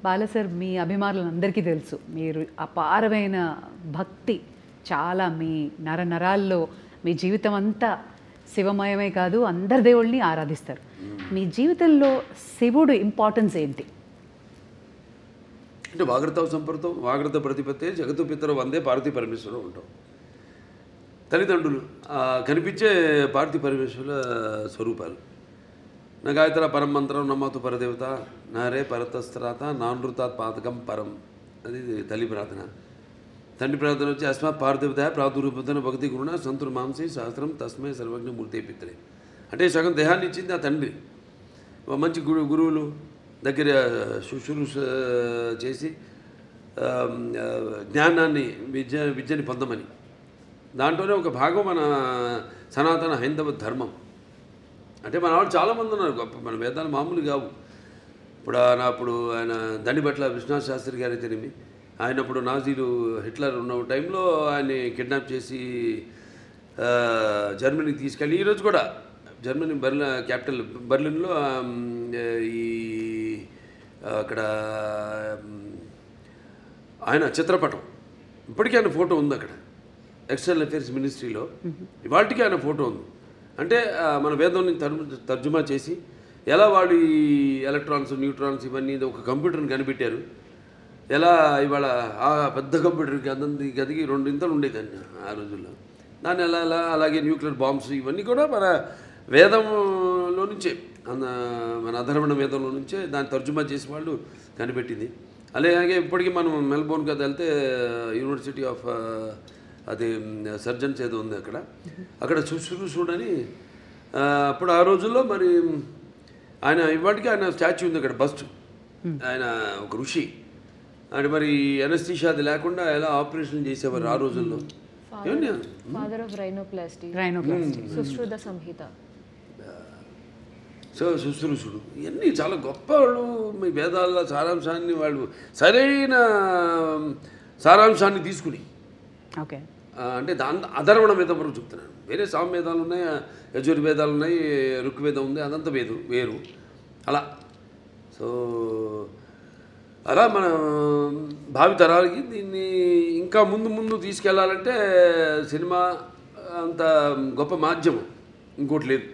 బాల sir మీ అభిమానులందరికీ తెలుసు మీరు అపారమైన భక్తి చాలా మీ నరాల్లో మీ జీవితం అంతా శివమయమే కాదు అందరి దేవుళ్ళని ఆరాధిస్తారు. మీ జీవితంలో శివుడు ఇంపార్టెన్స్ ఏంటి? అంటే వాగ్రత సంపర్తం వాగ్రత ప్రతిపత్తే జగత్తు పితరు వందే పార్వతీ పరమేశ్వరం ఉంటాం. తల్లిదండ్రులు కనిపించే పార్వతీ పరమేశ్వరుల స్వరూపాలు. నా గాయత్ర పరం మంత్రం నమ్మతు పరదేవత నారే పరతస్త్రాత నానృతాత్ పాతకం పరం. అది తల్లి ప్రార్థన. తండ్రి ప్రార్థన వచ్చి అస్మాత్ పార్థివత ప్రాదురూపతన భక్తి గురుణ సంతుర్ మాంసి శాస్త్రం తస్మై సర్వజ్ఞ మూర్తి పిత్రే. అంటే సగం దేహాన్ని ఇచ్చింది ఆ తండ్రి. మంచి గురువులు దగ్గర శుశ్రూష చేసి జ్ఞానాన్ని విద్యని పొందమని. దాంట్లోనే ఒక భాగం మన సనాతన హైందవ ధర్మం. అంటే మన వాళ్ళు చాలామంది ఉన్నారు గొప్ప, మన వేదాలు మామూలు కావు. అప్పుడు ఆయన దండిబట్ల విశ్వనాథ్ శాస్త్రి గారి తెలిమి. ఆయన అప్పుడు నాజీలు హిట్లర్ ఉన్న టైంలో ఆయన్ని కిడ్నాప్ చేసి జర్మనీకి తీసుకెళ్ళి ఈరోజు కూడా జర్మనీ క్యాపిటల్ బర్లిన్లో ఈ అక్కడ ఆయన చిత్రపటం ఇప్పటికీ ఆయన ఫోటో ఉంది అక్కడ ఎక్స్టర్నల్ అఫేర్స్ మినిస్ట్రీలో. ఇవాళకి ఆయన ఫోటో ఉంది. అంటే మన వేదాన్ని తర్జుమా చేసి ఎలా వాళ్ళు ఈ ఎలక్ట్రాన్స్ న్యూట్రాన్స్ ఇవన్నీ ఒక కంప్యూటర్ని కనిపెట్టారు. ఎలా ఇవాళ ఆ పెద్ద కంప్యూటర్కి అందంది గదికి 2 ఇంతలు ఉండేదాన్ని ఆ రోజుల్లో. దాన్ని ఎలా అలాగే న్యూక్లియర్ బాంబ్స్ ఇవన్నీ కూడా మన వేదంలో నుంచే మన అధర్వణ వేదంలో నుంచే దాన్ని తర్జుమా చేసి వాళ్ళు కనిపెట్టింది. అలాగే ఇప్పటికీ మనం మెల్బోర్న్ కదా వెళ్తే యూనివర్సిటీ ఆఫ్ అది సర్జన్స్ ఏదో ఉంది అక్కడ శుశ్రూషుడని అప్పుడు ఆ రోజుల్లో మరి ఆయన ఇవాటికి ఆయన స్టాచ్యూ ఉంది అక్కడ బస్ట్. ఆయన ఒక ఋషి. అంటే మరి ఎనస్థీషియా అది లేకుండా ఎలా ఆపరేషన్ చేసేవారు ఆ రోజుల్లో. Father of rhinoplasty Sushruta Samhita. So శుశ్రూషుడు ఇవన్నీ చాలా గొప్ప వాళ్ళు. మీ వేదాల సారాంశాన్ని వాళ్ళు సరైన సారాంశాన్ని తీసుకుని ఓకే అంటే అధర్వణ వేదం వరకు చెప్తున్నాను. వేరే సామవేదాలు ఉన్నాయి, యజుర్వేదాలు ఉన్నాయి, ఋగ్వేదం ఉంది, అదంతా వేరు అలా. సో అలా మన భావితరాలకి దీన్ని ఇంకా ముందు తీసుకెళ్లాలంటే సినిమా అంత గొప్ప మాధ్యమం ఇంకోటి లేదు.